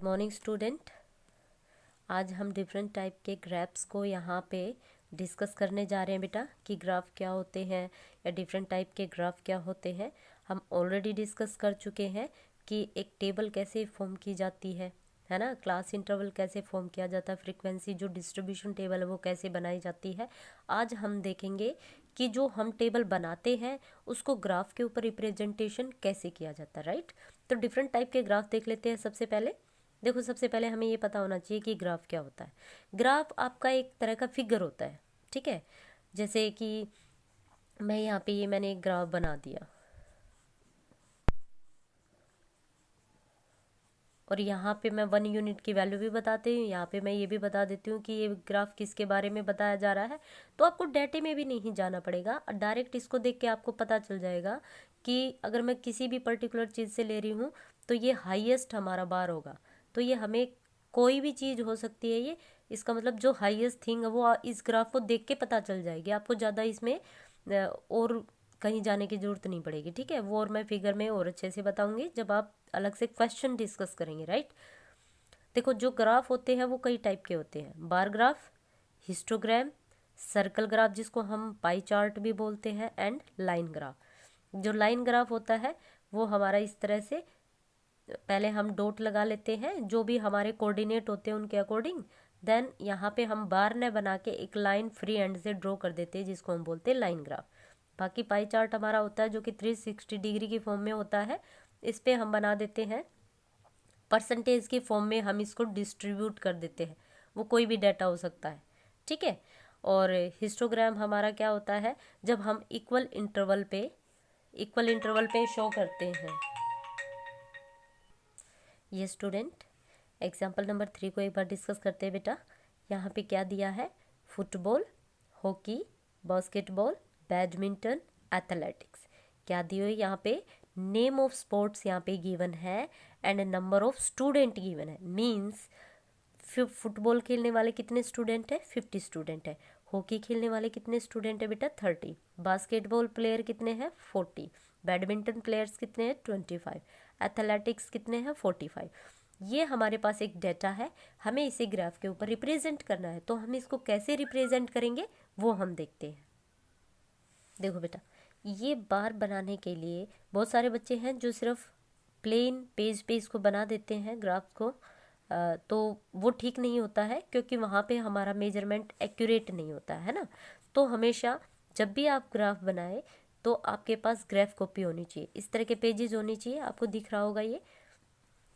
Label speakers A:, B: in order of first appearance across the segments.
A: Good morning student. आज हम different type के ग्राफ्स को यहाँ पे डिस्कस करने जा रहे हैं बेटा कि ग्राफ क्या होते हैं या डिफरेंट टाइप के ग्राफ क्या होते हैं। हम ऑलरेडी डिस्कस कर चुके हैं कि एक टेबल कैसे फॉर्म की जाती है ना, क्लास इंटरवल कैसे फॉर्म किया जाता है, फ्रीक्वेंसी जो डिस्ट्रीब्यूशन टेबल है वो कैसे बनाई जाती है। आज हम देखेंगे कि जो हम टेबल बनाते हैं उसको ग्राफ के ऊपर रिप्रेजेंटेशन कैसे किया जाता है, राइट। तो डिफरेंट टाइप के ग्राफ देख लेते हैं। सबसे पहले देखो, सबसे पहले हमें ये पता होना चाहिए कि ग्राफ क्या होता है। ग्राफ आपका एक तरह का फिगर होता है, ठीक है। जैसे कि मैं यहाँ पे मैंने एक ग्राफ बना दिया और यहाँ पे मैं 1 यूनिट की वैल्यू भी बताती हूँ। यहाँ पे मैं ये भी बता देती हूँ कि ये ग्राफ किसके बारे में बताया जा रहा है। तो आपको डेटे में भी नहीं जाना पड़ेगा, डायरेक्ट इसको देख के आपको पता चल जाएगा कि अगर मैं किसी भी पर्टिकुलर चीज़ से ले रही हूँ तो ये हाईएस्ट हमारा बार होगा। तो ये हमें कोई भी चीज़ हो सकती है, ये इसका मतलब जो हाईएस्ट थिंग है वो इस ग्राफ को देख के पता चल जाएगी। आपको ज़्यादा इसमें और कहीं जाने की ज़रूरत नहीं पड़ेगी, ठीक है। वो और मैं फिगर में और अच्छे से बताऊंगी जब आप अलग से क्वेश्चन डिस्कस करेंगे, राइट। देखो, जो ग्राफ होते हैं वो कई टाइप के होते हैं। Bar graph, histogram, circle graph जिसको हम पाई चार्ट भी बोलते हैं, एंड लाइन ग्राफ। जो लाइन ग्राफ होता है वो हमारा इस तरह से, पहले हम डॉट लगा लेते हैं जो भी हमारे कोऑर्डिनेट होते हैं उनके अकॉर्डिंग। देन यहाँ पे हम बार ने बना के एक लाइन फ्री एंड से ड्रॉ कर देते हैं जिसको हम बोलते हैं लाइन ग्राफ। बाकी पाई चार्ट हमारा होता है जो कि 360 डिग्री की फॉर्म में होता है। इस पे हम बना देते हैं परसेंटेज की फॉर्म में, हम इसको डिस्ट्रीब्यूट कर देते हैं। वो कोई भी डाटा हो सकता है, ठीक है। और हिस्टोग्राम हमारा क्या होता है, जब हम इक्वल इंटरवल पे शो करते हैं। ये स्टूडेंट, एग्जाम्पल नंबर 3 को एक बार डिस्कस करते हैं बेटा। यहाँ पे क्या दिया है, football, hockey, basketball, badminton, athletics. क्या दिए हुए यहाँ पे, नेम ऑफ स्पोर्ट्स यहाँ पे गिवन है and number of student given है। मीन्स फुटबॉल खेलने वाले कितने स्टूडेंट है, 50 स्टूडेंट है। हॉकी खेलने वाले कितने स्टूडेंट है बेटा, 30। बास्केटबॉल प्लेयर कितने हैं, 40। बैडमिंटन प्लेयर्स कितने हैं, 25। एथलेटिक्स कितने हैं, 45। ये हमारे पास एक डेटा है, हमें इसे ग्राफ के ऊपर रिप्रेजेंट करना है। तो हम इसको कैसे रिप्रेजेंट करेंगे वो हम देखते हैं। देखो बेटा, ये बार बनाने के लिए बहुत सारे बच्चे हैं जो सिर्फ प्लेन पेज पे इसको बना देते हैं ग्राफ को। तो वो ठीक नहीं होता है क्योंकि वहाँ पे हमारा मेजरमेंट एक्यूरेट नहीं होता है ना। तो हमेशा जब भी आप ग्राफ बनाए तो आपके पास ग्राफ कॉपी होनी चाहिए, इस तरह के पेजेस होनी चाहिए, आपको दिख रहा होगा ये।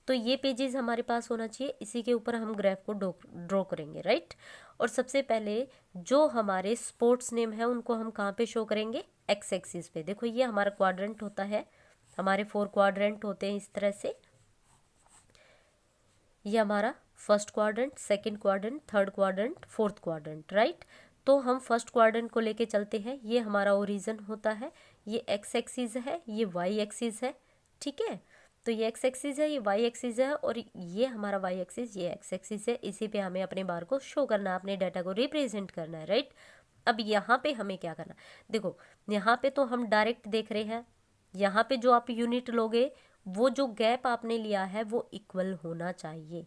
A: तो ये पेजेस हमारे पास होना चाहिए, इसी के ऊपर हम ग्राफ को ड्रॉ करेंगे, राइट। और सबसे पहले जो हमारे स्पोर्ट्स नेम है उनको हम कहाँ पे शो करेंगे, एक्स एक्सिस पे। देखो, ये हमारा क्वाड्रेंट होता है, हमारे 4 क्वाड्रेंट होते हैं इस तरह से। ये हमारा first quadrant, second quadrant, third quadrant, fourth quadrant, right. तो हम फर्स्ट क्वाड्रेंट को लेके चलते हैं, ये हमारा ओरिजिन होता है, ये एक्स एक्सिस है, ये वाई एक्सिस है, ठीक है। तो ये एक्स एक्सिस है, ये वाई एक्सिस है, और ये हमारा वाई एक्सिस, ये एक्स एक्सिस है। इसी पे हमें अपने बार को शो करना है, अपने डाटा को रिप्रेजेंट करना है, राइट। अब यहाँ पे हमें क्या करना, देखो यहाँ पे तो हम डायरेक्ट देख रहे हैं, यहाँ पे जो आप यूनिट लोगे वो जो गैप आपने लिया है वो इक्वल होना चाहिए।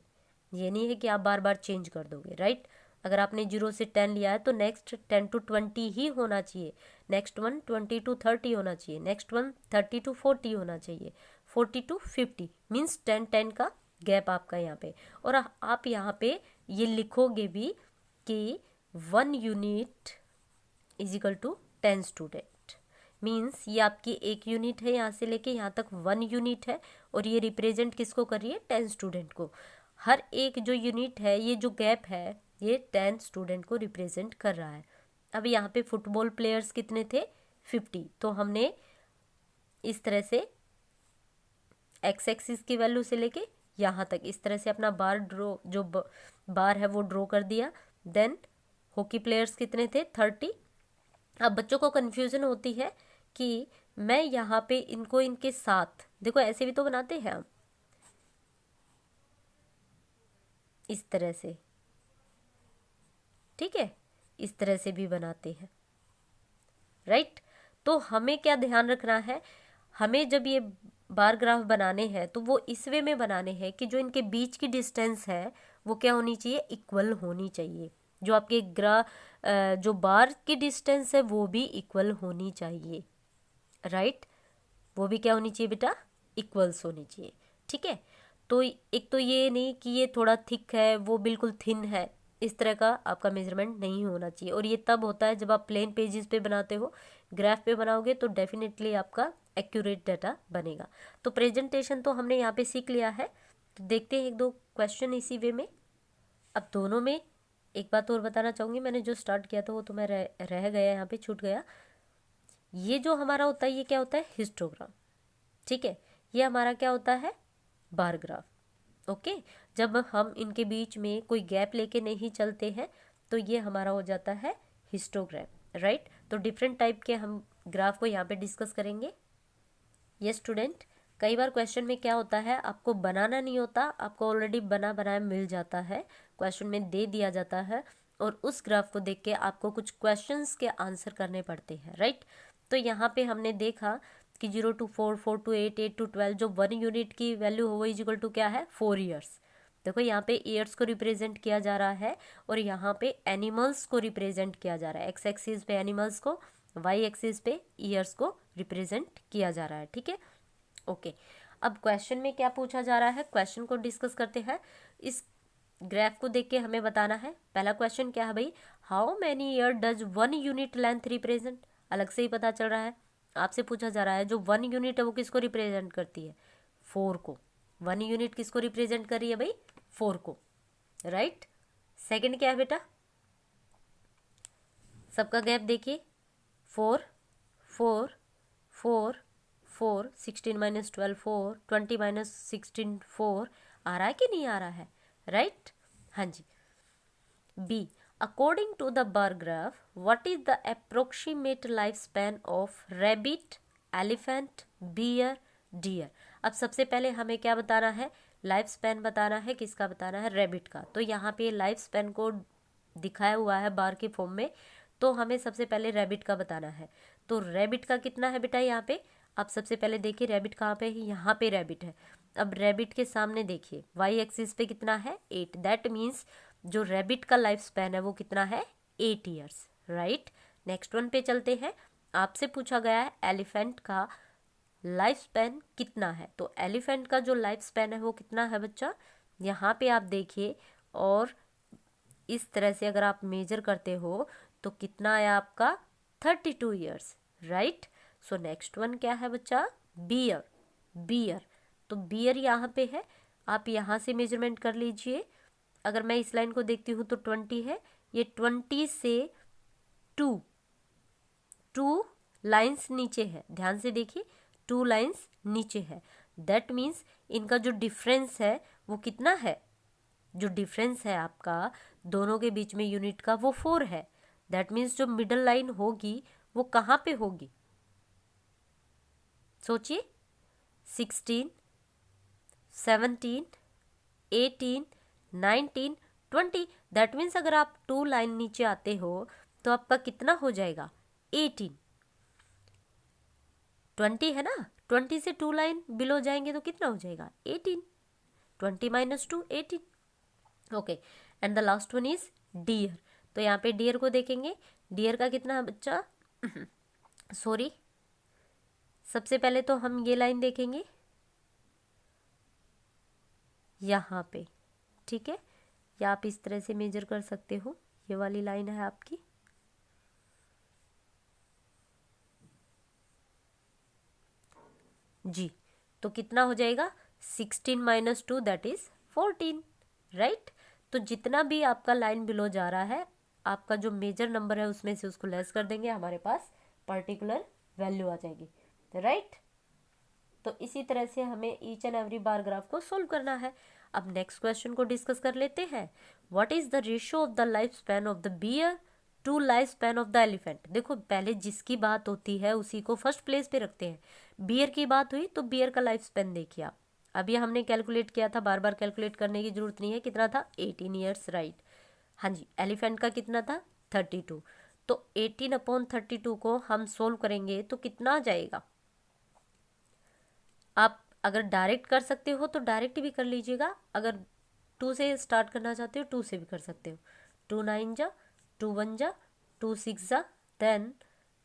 A: ये नहीं है कि आप बार बार चेंज कर दोगे, राइट। अगर आपने 0 से 10 लिया है तो नेक्स्ट 10 to 20 ही होना चाहिए, नेक्स्ट वन 20 to 30 होना चाहिए, नेक्स्ट वन 30 to 40 होना चाहिए, 40 to 50, मीन्स 10 का गैप आपका यहाँ पे। और आप यहाँ पे ये लिखोगे भी कि 1 unit is equal to 10 student. Means ये आपकी एक यूनिट है, यहाँ से लेके यहाँ तक 1 यूनिट है, और ये रिप्रेजेंट किसको कर रही है, 10 स्टूडेंट को। हर एक जो यूनिट है, ये जो गैप है, ये 10 स्टूडेंट को रिप्रेजेंट कर रहा है। अब यहाँ पे फुटबॉल प्लेयर्स कितने थे, 50। तो हमने इस तरह से एक्स एक्सिस की वैल्यू से लेके यहाँ तक इस तरह से अपना बार ड्रॉ, जो बार है वो ड्रॉ कर दिया। देन हॉकी प्लेयर्स कितने थे, 30। अब बच्चों को कन्फ्यूजन होती है कि मैं यहाँ पे इनको इनके साथ, देखो ऐसे भी तो बनाते हैं हम, इस तरह से, ठीक है, इस तरह से भी बनाते हैं, राइट। तो हमें क्या ध्यान रखना है, हमें जब ये बार ग्राफ बनाने हैं तो वो इस वे में बनाने हैं कि जो इनके बीच की डिस्टेंस है वो क्या होनी चाहिए, इक्वल होनी चाहिए। जो आपके जो बार की डिस्टेंस है वो भी इक्वल होनी चाहिए, राइट। वो भी क्या होनी चाहिए बेटा, इक्वल्स होनी चाहिए, ठीक है। तो एक तो ये नहीं कि ये थोड़ा थिक है वो बिल्कुल थिन है, इस तरह का आपका मेजरमेंट नहीं होना चाहिए। और ये तब होता है जब आप प्लेन पेजेस पे बनाते हो, ग्राफ पे बनाओगे तो डेफिनेटली आपका एक्यूरेट डाटा बनेगा। तो प्रेजेंटेशन तो हमने यहाँ पे सीख लिया है। तो देखते हैं एक दो क्वेश्चन इसी वे में। अब दोनों में एक बात और बताना चाहूँगी, मैंने जो स्टार्ट किया था वो तो मैं रह गया, यहाँ पे छूट गया। ये जो हमारा होता है ये क्या होता है, हिस्टोग्राम, ठीक है। ये हमारा क्या होता है, बार ग्राफ, ओके। जब हम इनके बीच में कोई गैप लेके नहीं चलते हैं तो ये हमारा हो जाता है हिस्टोग्राम, राइट। तो डिफरेंट टाइप के हम ग्राफ को यहाँ पे डिस्कस करेंगे। ये स्टूडेंट, कई बार क्वेश्चन में क्या होता है, आपको बनाना नहीं होता, आपको ऑलरेडी बना बनाया मिल जाता है, क्वेश्चन में दे दिया जाता है और उस ग्राफ को देख के आपको कुछ क्वेश्चंस के आंसर करने पड़ते हैं, राइट। तो यहाँ पे हमने देखा कि 0 to 4, 4 to 8, 8 to 12, जो 1 यूनिट की वैल्यू हो इज इक्वल टू क्या है, 4 ईयर्स। देखो यहाँ पे ईयर्स को रिप्रेजेंट किया जा रहा है और यहाँ पे एनिमल्स को रिप्रेजेंट किया जा रहा है। एक्स एक्सिस पे एनिमल्स को, वाई एक्सिस पे ईयर्स को रिप्रेजेंट किया जा रहा है, ठीक है, ओके। अब क्वेश्चन में क्या पूछा जा रहा है, क्वेश्चन को डिस्कस करते हैं। इस ग्राफ को देख के हमें बताना है। पहला क्वेश्चन क्या है भाई, how many year does 1 unit length represent. अलग से ही पता चल रहा है, आपसे पूछा जा रहा है जो 1 यूनिट है वो किसको रिप्रेजेंट करती है, 4 को। 1 यूनिट किसको रिप्रेजेंट कर रही है भाई, 4 को, राइट। सेकंड क्या है बेटा, सबका गैप देखिए, 4 4 4 4, 16 माइनस 12 4, 20 माइनस 16 4, आ रहा है कि नहीं आ रहा है, राइट। हाँ जी। B, according to the bar graph what is the approximate life span of rabbit, elephant, bear, deer. अब सबसे पहले हमें क्या बताना है, लाइफ स्पैन बताना है, किसका बताना है, रैबिट का। तो यहाँ पे लाइफ स्पैन को दिखाया हुआ है बार के फॉर्म में, तो हमें सबसे पहले रैबिट का बताना है। तो रैबिट का कितना है बेटा, यहाँ पे आप सबसे पहले देखिए रैबिट कहाँ पे है, यहाँ पे रैबिट है। अब रैबिट के सामने देखिए वाई एक्सिस पे कितना है, 8, दैट मीन्स जो रैबिट का लाइफ स्पैन है वो कितना है, 8 ईयर्स, राइट। नेक्स्ट वन पे चलते हैं। आपसे पूछा गया है एलिफेंट का लाइफ स्पैन कितना है। तो एलिफेंट का जो लाइफ स्पैन है वो कितना है बच्चा, यहाँ पे आप देखिए, और इस तरह से अगर आप मेजर करते हो तो कितना है आपका, 32 years, right. So next one क्या है बच्चा, बियर, बियर। तो बियर यहाँ पे है, आप यहाँ से मेजरमेंट कर लीजिए। अगर मैं इस लाइन को देखती हूँ तो 20 है, ये 20 से 2 लाइंस नीचे है, ध्यान से देखिए 2 लाइंस नीचे है। दैट मीन्स इनका जो डिफरेंस है वो कितना है, जो डिफरेंस है आपका दोनों के बीच में यूनिट का वो 4 है। दैट मीन्स जो मिडल लाइन होगी वो कहाँ पे होगी, सोचिए, 16, 17, 18, 19, 20। दैट मीन्स अगर आप 2 लाइन नीचे आते हो तो आपका कितना हो जाएगा, 18। 20 है ना, 20 से 2 लाइन बिलो जाएंगे तो कितना हो जाएगा, 18। 20 minus 2, 18, okay. And the last one is deer. तो यहाँ पे डियर को देखेंगे, डियर का कितना है बच्चा सॉरी, सबसे पहले तो हम ये लाइन देखेंगे यहाँ पे, ठीक है, या आप इस तरह से मेजर कर सकते हो, ये वाली लाइन है आपकी, जी। तो कितना हो जाएगा, 16 माइनस 2 दैट इज 14, राइट। तो जितना भी आपका लाइन बिलो जा रहा है, आपका जो मेजर नंबर है उसमें से उसको लेस कर देंगे, हमारे पास पर्टिकुलर वैल्यू आ जाएगी, राइट। तो इसी तरह से हमें each and every bar graph को सोल्व करना है। अब नेक्स्ट क्वेश्चन को डिस्कस कर लेते हैं। What is the ratio of the life span of the bear to life span of the elephant. देखो पहले जिसकी बात होती है उसी को फर्स्ट प्लेस पे रखते हैं। बियर की बात हुई तो बियर का लाइफ स्पैन देखिए आप, अभी हमने कैलकुलेट किया था, बार बार कैलकुलेट करने की जरूरत नहीं है, कितना था, 18 ईयर्स, राइट। हाँ जी, एलिफेंट का कितना था, 32। तो 18/32 को हम सोल्व करेंगे तो कितना आ जाएगा, आप अगर डायरेक्ट कर सकते हो तो डायरेक्ट भी कर लीजिएगा, अगर 2 से स्टार्ट करना चाहते हो 2 से भी कर सकते हो। 2 9 जा, 2 1 जा, 2 6 जा, देन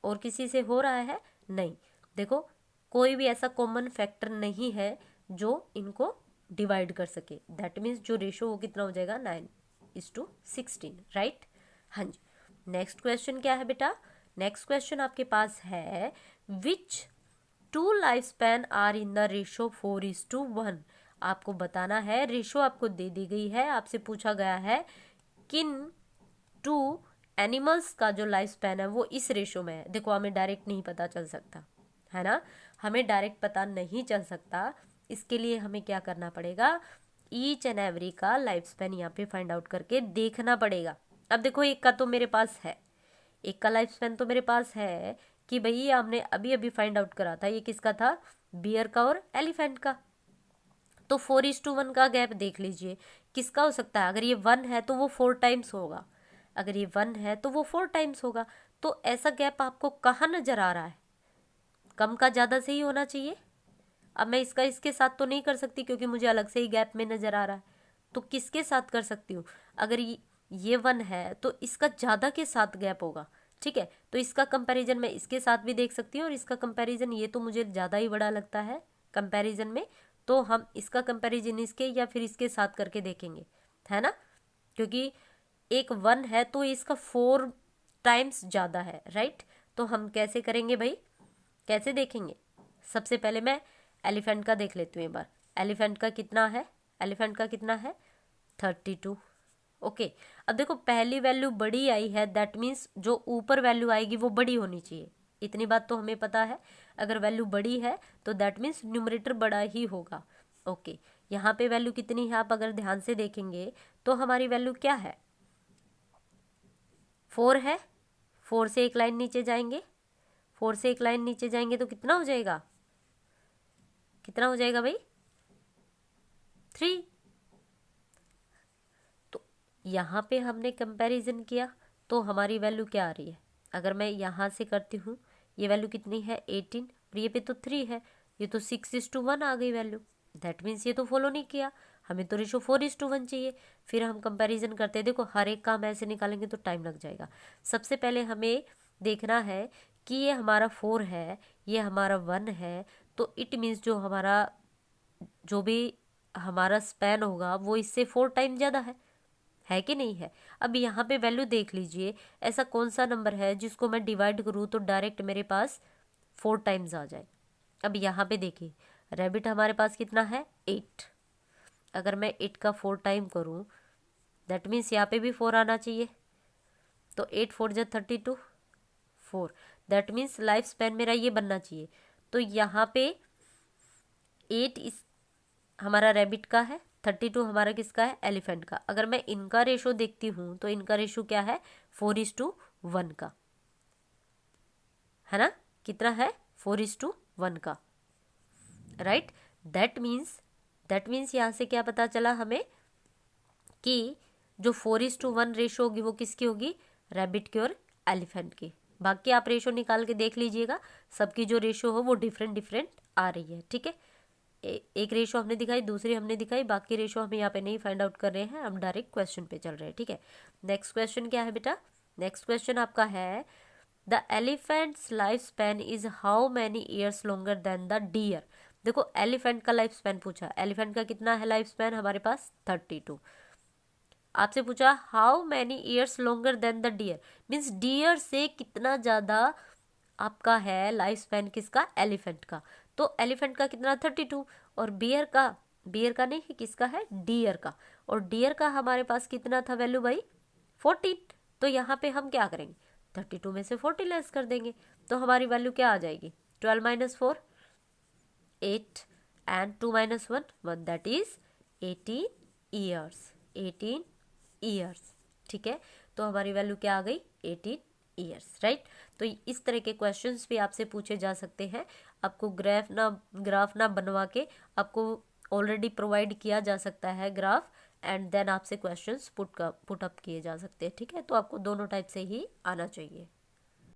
A: और किसी से हो रहा है नहीं। देखो कोई भी ऐसा कॉमन फैक्टर नहीं है जो इनको डिवाइड कर सके, दैट मीन्स जो रेशो वो कितना हो जाएगा 9:16, राइट। हाँ जी, नेक्स्ट क्वेश्चन क्या है बेटा, नेक्स्ट क्वेश्चन आपके पास है which 2 life span are in the ratio 4:1। आपको बताना है, रेशो आपको दे दी गई है, आपसे पूछा गया है किन 2 एनिमल्स का जो लाइफ स्पैन है वो इस रेशो में है। देखो हमें डायरेक्ट नहीं पता चल सकता है ना, हमें डायरेक्ट पता नहीं चल सकता, इसके लिए हमें क्या करना पड़ेगा, ईच एंड एवरी का लाइफ स्पैन यहाँ पे फाइंड आउट करके देखना पड़ेगा। अब देखो एक का तो मेरे पास है, एक का लाइफ स्पैन तो मेरे पास है कि भाई ये हमने अभी अभी फाइंड आउट करा था, ये किसका था, बियर का और एलिफेंट का। तो 4:1 का गैप देख लीजिए किसका हो सकता है, अगर ये 1 है तो वो 4 टाइम्स होगा, अगर ये 1 है तो वो 4 टाइम्स होगा। तो ऐसा गैप आपको कहाँ नजर आ रहा है, कम का ज़्यादा से ही होना चाहिए। अब मैं इसका इसके साथ तो नहीं कर सकती क्योंकि मुझे अलग से ही गैप में नजर आ रहा है, तो किसके साथ कर सकती हूँ, अगर ये 1 है तो इसका ज़्यादा के साथ गैप होगा, ठीक है। तो इसका कंपैरिजन मैं इसके साथ भी देख सकती हूँ और इसका कंपैरिजन ये तो मुझे ज़्यादा ही बड़ा लगता है कंपैरिजन में, तो हम इसका कंपैरिजन इसके या फिर इसके साथ करके देखेंगे, है ना, क्योंकि एक 1 है तो इसका 4 टाइम्स ज़्यादा है, राइट। तो हम कैसे करेंगे भाई, कैसे देखेंगे, सबसे पहले मैं एलिफेंट का देख लेती हूँ एक बार। एलिफेंट का कितना है, एलिफेंट का कितना है 32, ओके। अब देखो पहली वैल्यू बड़ी आई है, दैट मीन्स जो ऊपर वैल्यू आएगी वो बड़ी होनी चाहिए, इतनी बात तो हमें पता है। अगर वैल्यू बड़ी है तो दैट मीन्स न्यूमरेटर बड़ा ही होगा, ओके। यहाँ पे वैल्यू कितनी है आप अगर ध्यान से देखेंगे तो हमारी वैल्यू क्या है, 4 है। 4 से एक लाइन नीचे जाएंगे, 4 से एक लाइन नीचे जाएंगे तो कितना हो जाएगा, कितना हो जाएगा भाई 3। तो यहाँ पे हमने कंपैरिजन किया तो हमारी वैल्यू क्या आ रही है, अगर मैं यहाँ से करती हूँ ये वैल्यू कितनी है 18 और ये पे तो 3 है, ये तो 6:1 आ गई वैल्यू, दैट मीन्स ये तो फॉलो नहीं किया, हमें तो रेशो 4:1 चाहिए। फिर हम कंपैरिजन करते हैं, देखो हर एक काम ऐसे निकालेंगे तो टाइम लग जाएगा। सबसे पहले हमें देखना है कि ये हमारा 4 है, ये हमारा 1 है, तो इट मीन्स जो भी हमारा स्पैन होगा वो इससे 4 टाइम ज़्यादा है कि नहीं है। अब यहाँ पे वैल्यू देख लीजिए, ऐसा कौन सा नंबर है जिसको मैं डिवाइड करूँ तो डायरेक्ट मेरे पास 4 टाइम्स आ जाए। अब यहाँ पे देखिए रैबिट हमारे पास कितना है 8, अगर मैं 8 का 4 टाइम करूँ दैट मीन्स यहाँ पे भी 4 आना चाहिए, तो 8 4 जा 32 4, दैट मीन्स लाइफ स्पैन मेरा ये बनना चाहिए। तो यहाँ पे 8 इस हमारा रैबिट का है, 32 हमारा किसका है एलिफेंट का। अगर मैं इनका रेशो देखती हूँ तो इनका रेशो क्या है 4:1 का, है ना, कितना है 4:1 का, राइट। दैट मीन्स यहाँ से क्या पता चला हमें कि जो 4:1 रेशो होगी वो किसकी होगी, रैबिट की और एलिफेंट की। बाकी आप रेशो निकाल के देख लीजिएगा, सबकी जो रेशो हो वो डिफरेंट आ रही है, ठीक है। एक रेशो हमने दिखाई, दूसरी हमने दिखाई, बाकी रेशो हम यहाँ पे नहीं फाइंड आउट कर रहे हैं, हम डायरेक्ट क्वेश्चन पे चल रहे हैं, ठीक है। नेक्स्ट क्वेश्चन क्या है बेटा, नेक्स्ट क्वेश्चन आपका है the elephant's life span is how many years longer than the deer. देखो एलिफेंट का लाइफ स्पैन पूछा, एलिफेंट का कितना है लाइफ स्पैन हमारे पास 32। आपसे पूछा how many years longer than the deer, means deer से कितना ज़्यादा आपका है लाइफ स्पैन किसका, एलिफेंट का। तो एलिफेंट का कितना 32 और बियर का नहीं किसका है डियर का, और डियर का हमारे पास कितना था वैल्यू भाई 14। तो यहाँ पे हम क्या करेंगे 32 में से 40 लेस कर देंगे, तो हमारी वैल्यू क्या आ जाएगी 12 - 4 8 and 2 - 1 1, that is 18 years, 18 years, ठीक है। तो हमारी वैल्यू क्या आ गई 18 ईयर्स, राइट। तो इस तरह के क्वेश्चंस भी आपसे पूछे जा सकते हैं, आपको ग्राफ ना बनवा के आपको ऑलरेडी प्रोवाइड किया जा सकता है ग्राफ, एंड देन आपसे क्वेश्चंस पुट अप किए जा सकते हैं, ठीक है। तो आपको दोनों टाइप से ही आना चाहिए।